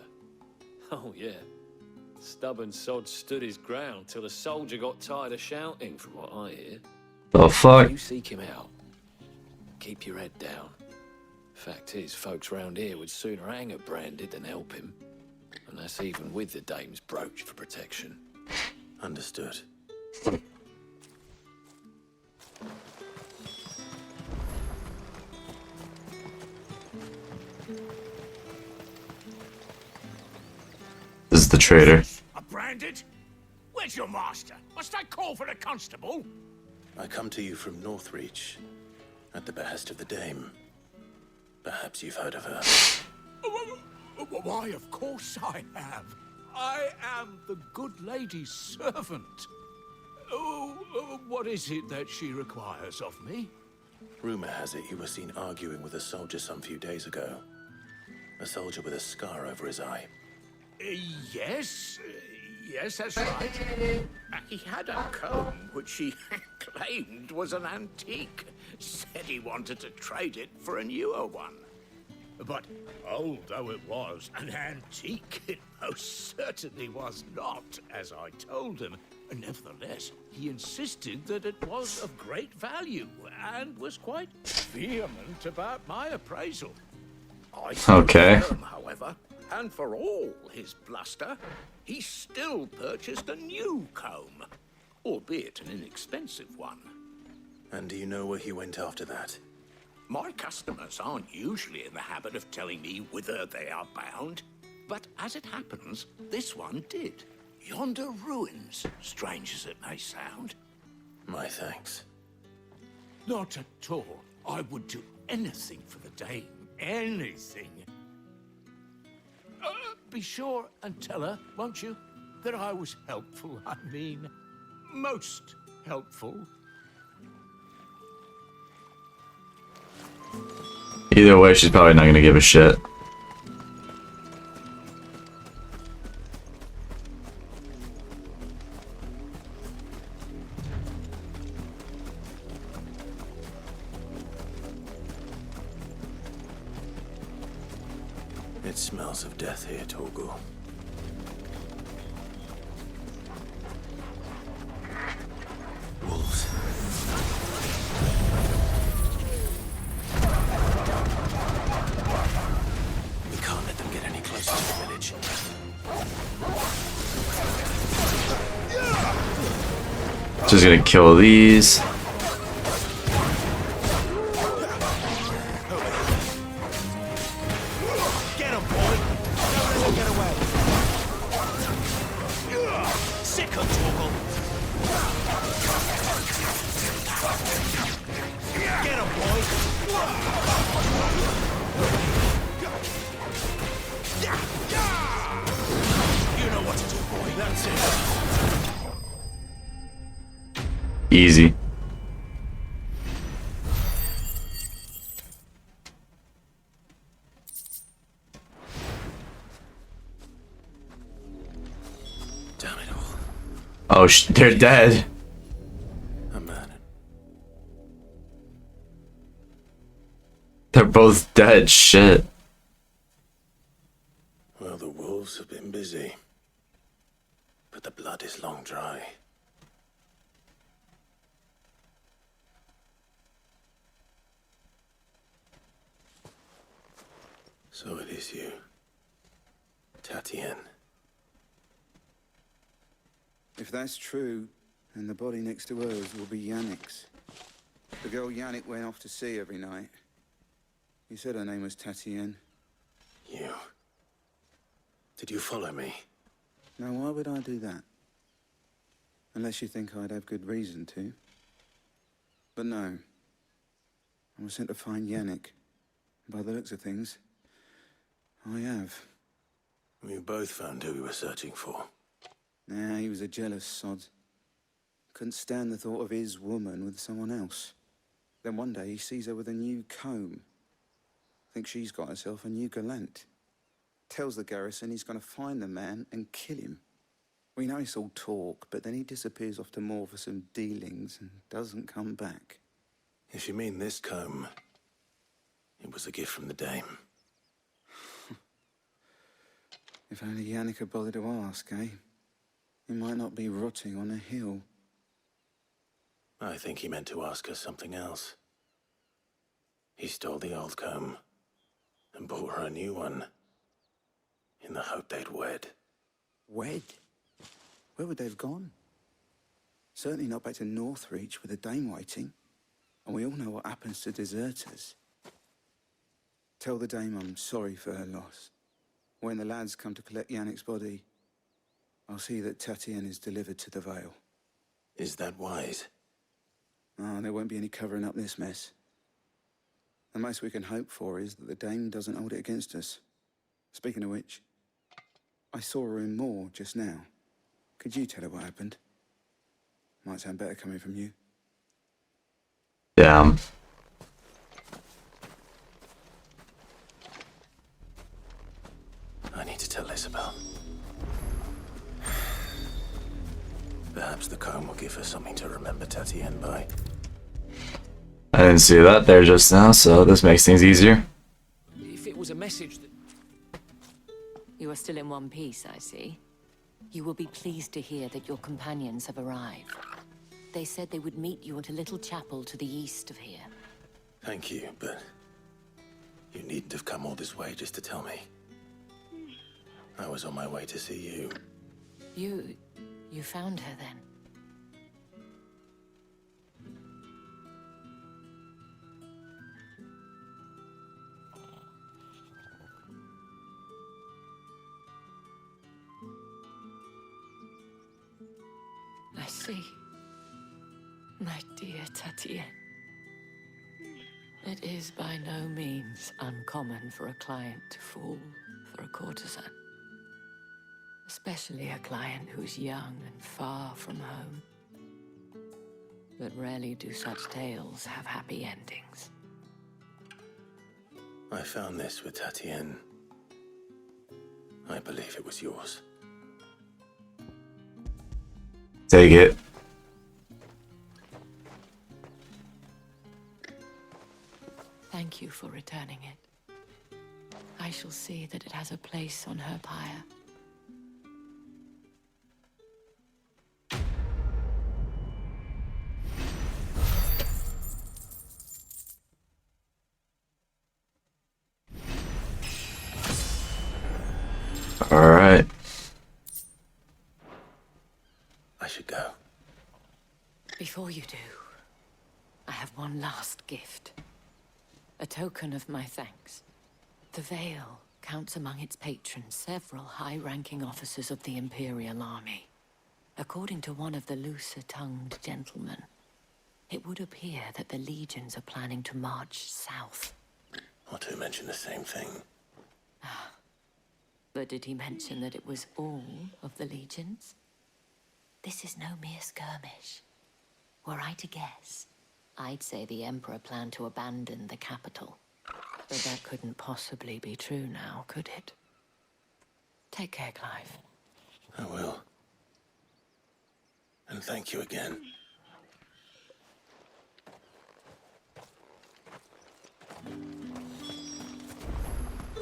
Oh, yeah. Stubborn sod stood his ground till the soldier got tired of shouting, from what I hear. The fuck? You seek him out. Keep your head down. Fact is, folks round here would sooner hang a Branded than help him. And that's even with the dame's brooch for protection. Understood. This is the trader. A Branded? Where's your master? Must I call for a constable? I come to you from Northreach, at the behest of the dame. Perhaps you've heard of her. Why, of course I have. I am the good lady's servant. What is it that she requires of me? Rumor has it you were seen arguing with a soldier some few days ago. A soldier with a scar over his eye. Yes, that's right. He had a comb which he claimed was an antique. Said he wanted to trade it for a newer one. But old though it was, an antique it most certainly was not, as I told him. Nevertheless, he insisted that it was of great value and was quite vehement about my appraisal. I stood firm, however, and for all his bluster, he still purchased a new comb, albeit an inexpensive one. And do you know where he went after that? My customers aren't usually in the habit of telling me whither they are bound, but as it happens, this one did. Yonder ruins, strange as it may sound. My thanks. Not at all. I would do anything for the dame. Anything. Be sure and tell her, won't you, that I was helpful. I mean, most helpful. Either way, she's probably not gonna give a shit. It smells of death here, Torgal. Wolves. We can't let them get any closer to the village. Just gonna kill these. Get him, boy! Don't let him get away! Sick of Torgal! Get him, boy! You know what to do, boy. That's it. Easy. Damn it all. Oh, they're dead. A man. They're both dead. Shit. Well, the wolves have been busy. But the blood is long dry. So it is you, Tatien. If that's true, then the body next to hers will be Yannick's. The girl Yannick went off to sea every night. He said her name was Tatien. You. Did you follow me? Now, why would I do that? Unless you think I'd have good reason to. But no. I was sent to find Yannick. By the looks of things, I have. We both found who we were searching for. Nah, he was a jealous sod. Couldn't stand the thought of his woman with someone else. Then one day he sees her with a new comb. Thinks she's got herself a new gallant. Tells the garrison he's going to find the man and kill him. We know it's all talk, but then he disappears off to Moor for some dealings and doesn't come back. If you mean this comb, it was a gift from the dame. If only Yannick had bothered to ask, eh? He might not be rotting on a hill. I think he meant to ask her something else. He stole the old comb and bought her a new one in the hope they'd wed. Wed? Where would they have gone? Certainly not back to Northreach with a dame waiting. And we all know what happens to deserters. Tell the dame I'm sorry for her loss. When the lads come to collect Yannick's body, I'll see that Tatien is delivered to the Vale. Is that wise? Oh, there won't be any covering up this mess. The most we can hope for is that the dame doesn't hold it against us. Speaking of which, I saw her in Moor just now. Could you tell her what happened? Might sound better coming from you. Damn. I need to tell Isabel. Perhaps the comb will give her something to remember Tatien by. I didn't see that there just now, so this makes things easier. If it was a message that... You are still in one piece, I see. You will be pleased to hear that your companions have arrived. They said they would meet you at a little chapel to the east of here. Thank you, but you needn't have come all this way just to tell me. I was on my way to see you. You found her then? see. My dear Tatienne. It is by no means uncommon for a client to fall for a courtesan. Especially a client who's young and far from home. But rarely do such tales have happy endings. I found this with Tatienne. I believe it was yours. Take it. Thank you for returning it. I shall see that it has a place on her pyre. All right. I should go. Before you do, I have one last gift. A token of my thanks. The Veil counts among its patrons several high-ranking officers of the Imperial Army. According to one of the looser-tongued gentlemen, it would appear that the legions are planning to march south. Or to mention the same thing. But did he mention that it was all of the legions? This is no mere skirmish. Were I to guess, I'd say the Emperor planned to abandon the capital. But that couldn't possibly be true now, could it? Take care, Clive. I will. And thank you again.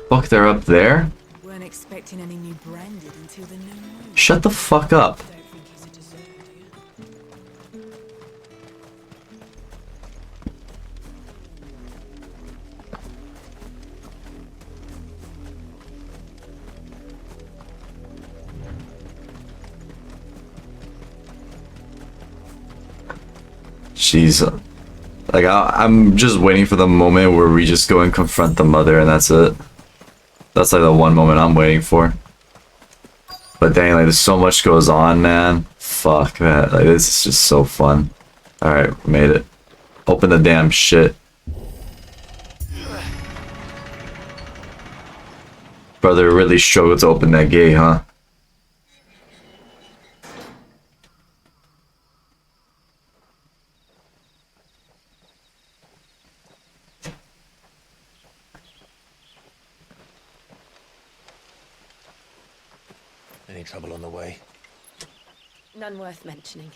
Fuck, they're up there? Weren't expecting any new branded until the new moon. Shut the fuck up. Jeez. Like, I'm just waiting for the moment where we just go and confront the mother and that's it. That's like the one moment I'm waiting for. But dang, like, there's so much goes on, man. Fuck, man. Like, this is just so fun. Alright, we made it. Open the damn shit. Brother really struggled to open that gate, huh? Any trouble on the way? None worth mentioning.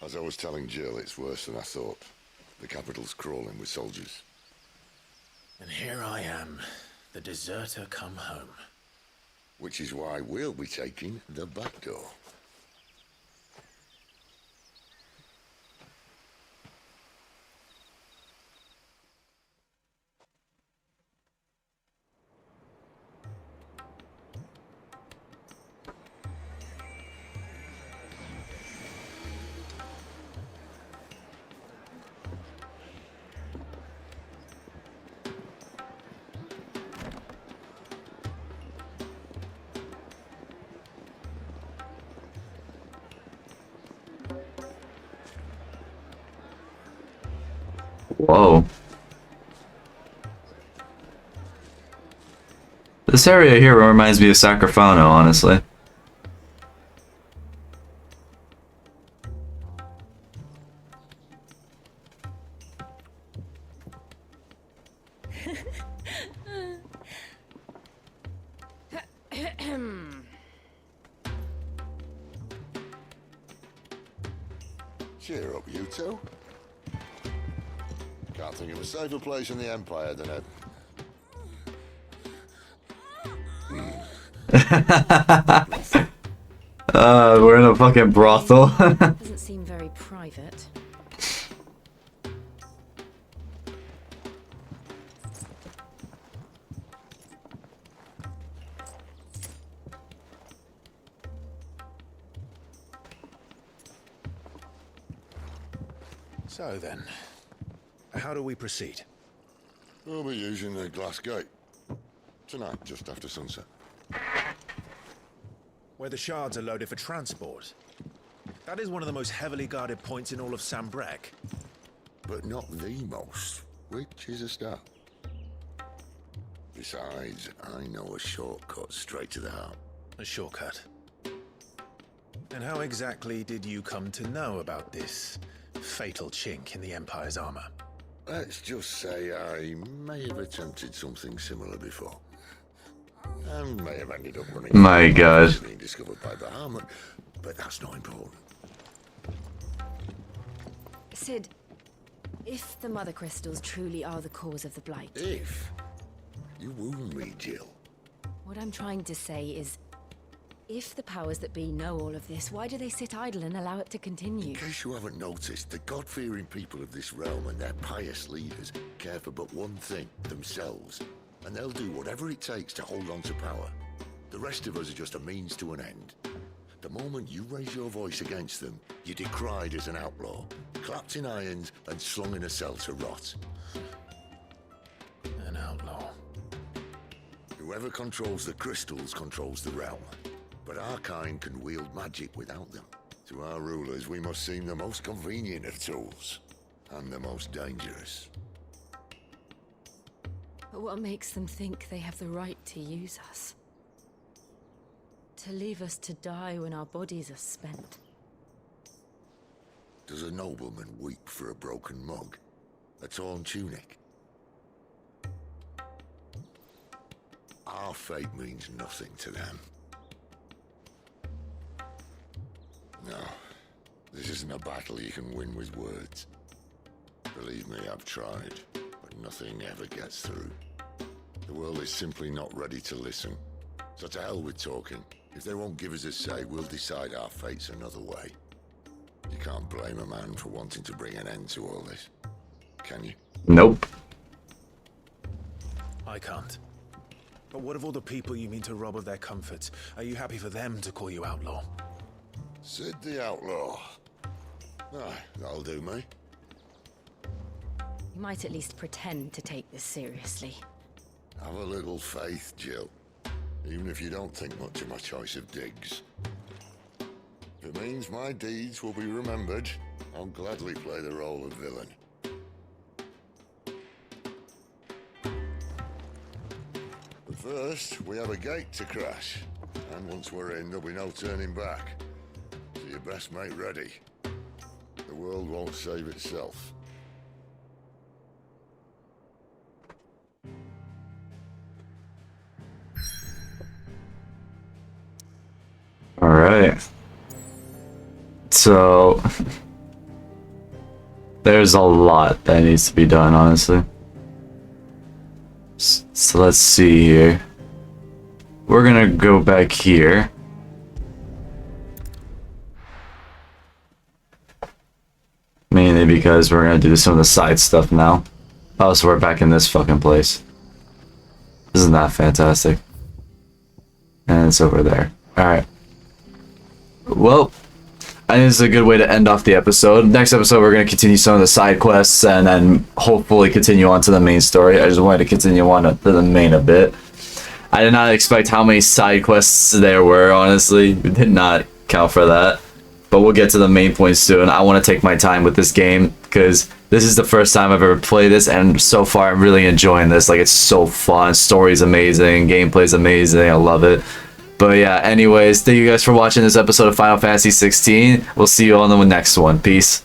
As I was telling Jill, it's worse than I thought. The capital's crawling with soldiers. And here I am, the deserter come home. Which is why we'll be taking the back door. Whoa. This area here reminds me of Sacrofano, honestly. Cheer up, you two. Can't think of a safer place in the Empire than a... We're in a fucking brothel. Doesn't seem very private. So then, how do we proceed? We'll be using the glass gate. Tonight, just after sunset. Where the shards are loaded for transport. That is one of the most heavily guarded points in all of Sambrek. But not the most, which is a start. Besides, I know a shortcut straight to the heart. A shortcut? And how exactly did you come to know about this fatal chink in the Empire's armor? Let's just say I may have attempted something similar before. And may have ended up running... My God. ...being discovered by Bahamut, but that's not important. Sid, if the Mother Crystals truly are the cause of the Blight... If? You wound me, Jill. What I'm trying to say is, if the powers that be know all of this, why do they sit idle and allow it to continue? In case you haven't noticed, the God-fearing people of this realm and their pious leaders care for but one thing, themselves. And they'll do whatever it takes to hold on to power. The rest of us are just a means to an end. The moment you raise your voice against them, you're decried as an outlaw, clapped in irons and slung in a cell to rot. An outlaw. Whoever controls the crystals controls the realm. But our kind can wield magic without them. To our rulers, we must seem the most convenient of tools. And the most dangerous. But what makes them think they have the right to use us? To leave us to die when our bodies are spent? Does a nobleman weep for a broken mug? A torn tunic? Our fate means nothing to them. No, this isn't a battle you can win with words. Believe me, I've tried, but nothing ever gets through. The world is simply not ready to listen. So to hell with talking. If they won't give us a say, we'll decide our fates another way. You can't blame a man for wanting to bring an end to all this, can you? Nope. I can't. But what of all the people you mean to rob of their comforts? Are you happy for them to call you outlaw? Sid the Outlaw. Ah, that'll do me. You might at least pretend to take this seriously. Have a little faith, Jill. Even if you don't think much of my choice of digs. If it means my deeds will be remembered, I'll gladly play the role of villain. But first, we have a gate to crash. And once we're in, there'll be no turning back. So you best make ready. The world won't save itself. Alright. So there's a lot that needs to be done, honestly. So let's see here. We're gonna go back here. Mainly because we're gonna do some of the side stuff now. Oh, so we're back in this fucking place. Isn't that fantastic? And it's over there. Alright. Well, I think this is a good way to end off the episode. Next episode, we're going to continue some of the side quests and then hopefully continue on to the main story. I just wanted to continue on to the main a bit. I did not expect how many side quests there were, honestly. We did not count for that. But we'll get to the main point soon. I want to take my time with this game because this is the first time I've ever played this, and so far I'm really enjoying this. Like, it's so fun. Story's amazing. Gameplay's amazing. I love it. But yeah, anyways, thank you guys for watching this episode of Final Fantasy XVI. We'll see you on the next one. Peace.